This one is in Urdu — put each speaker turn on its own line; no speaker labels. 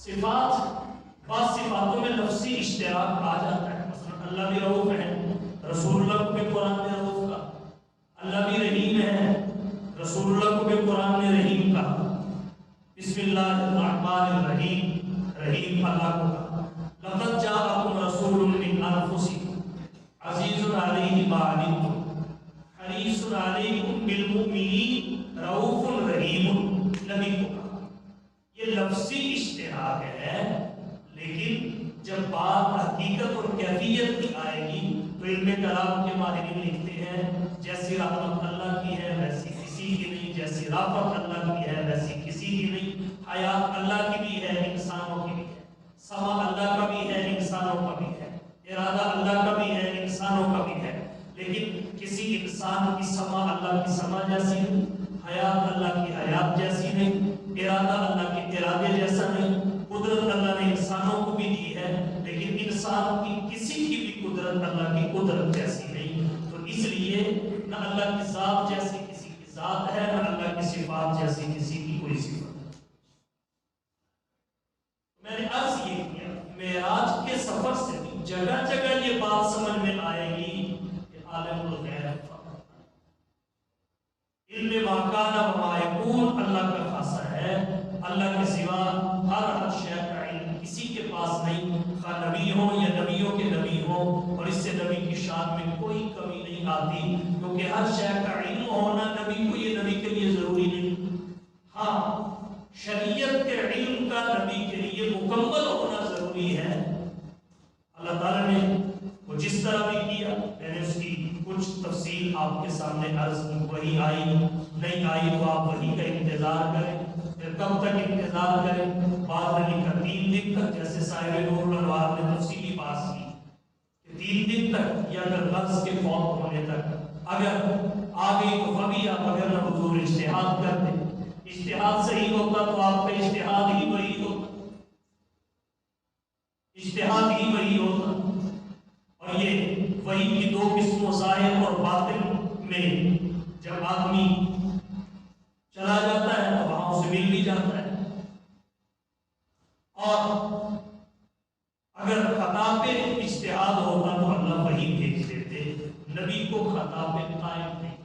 صفات بعض صفاتوں میں لفظی اشتراک آ جاتا ہے، مثلا اللہ بھی رؤوف ہے، رسول اللہ کو بھی قرآن نے رؤوف کا، اللہ بھی رحیم ہے، رسول اللہ کو بھی قرآن نے رحیم کا، بسم اللہ الرحمن الرحیم، رحیم اللہ کو کہا، لقد جاءکم رسول من انفسکم عزیز علیہ ما عنتم حریص علیکم بالمؤمنین رؤوف رحیم، نبی کو کہا۔ یہ لفظی اشتراک ہے، لیکن جب بات حقیقت اور کیفیت کی آئے گی تو علم کلام کے ماہرین لکھتے ہیں جیسی رحمت اللہ کی ہے ویسی کسی کی نہیں، جیسی رافت اللہ کی ہے ویسی کسی کی نہیں، حیات اللہ کی بھی ہے انسانوں کی بھی ہے، سما اللہ کا بھی ہے انسانوں کا بھی ہے، ارادہ اللہ کا بھی ہے انسانوں کا بھی ہے، لیکن کسی انسان کی سما اللہ کی سما جیسی نہیں، حیات اللہ کی حیات جیسی نہیں، ارادہ اللہ کے ارادے جیسا نہیں، قدرت اللہ نے انسانوں کو بھی دی ہے لیکن انسان کی کسی کی بھی قدرت اللہ کی قدرت جیسی نہیں، تو اس لیے نہ اللہ کی ذات جیسی کسی کی ذات ہے، نہ اللہ کی صفات جیسی کسی کی کوئی صفت ہے۔ میں نے عرض یہ کیا معراج کے سفر سے بھی جگہ جگہ یہ بات سمجھ میں آئے گی کہ عالم الغیب علم ما کان و ما یکون اللہ کا خاصہ ہے، اللہ کے سوا ہر شے کا علم کسی کے پاس نہیں، خواہ نبی ہو یا نبیوں کے نبی ہو، اور اس سے نبی کی شان میں کوئی کمی نہیں آتی، کیونکہ ہر شے کا علم ہونا نبی کو یہ نبی کے لیے ضروری نہیں، ہاں شریعت کے علم کا نبی کے لیے مکمل ہونا ضروری ہے۔ اللہ تعالیٰ نے وہ جس طرح بھی کیا، میں نے اس کی کچھ تفصیل آپ کے سامنے عرض کی، وہی آئی نہیں آئی تو آپ وہی کا انتظار کریں، پھر کب تک انتظار کریں؟ بعد نبی کا 3 دن تک، جیسے صاحب نور الانوار نے تفصیلی بات کی کہ 3 دن تک، یا اگر لفظ کے فوت ہونے تک، اگر آ گئی تو فبی آپ اگر نہ حضور اجتہاد کرتے، اجتہاد صحیح ہوتا تو آپ کا اجتہاد ہی وہی ہوتا، اجتہاد ہی وہی ہوتا، اور یہ وہی کی 2 قسموں ظاہر اور باطن میں جب آدمی چلا جاتا ہے تو وہاں اسے مل بھی جاتا ہے، اور اگر خطا پہ اجتہاد ہوتا تو اللہ وہی بھیج دیتے، نبی کو خطا پہ قائم نہیں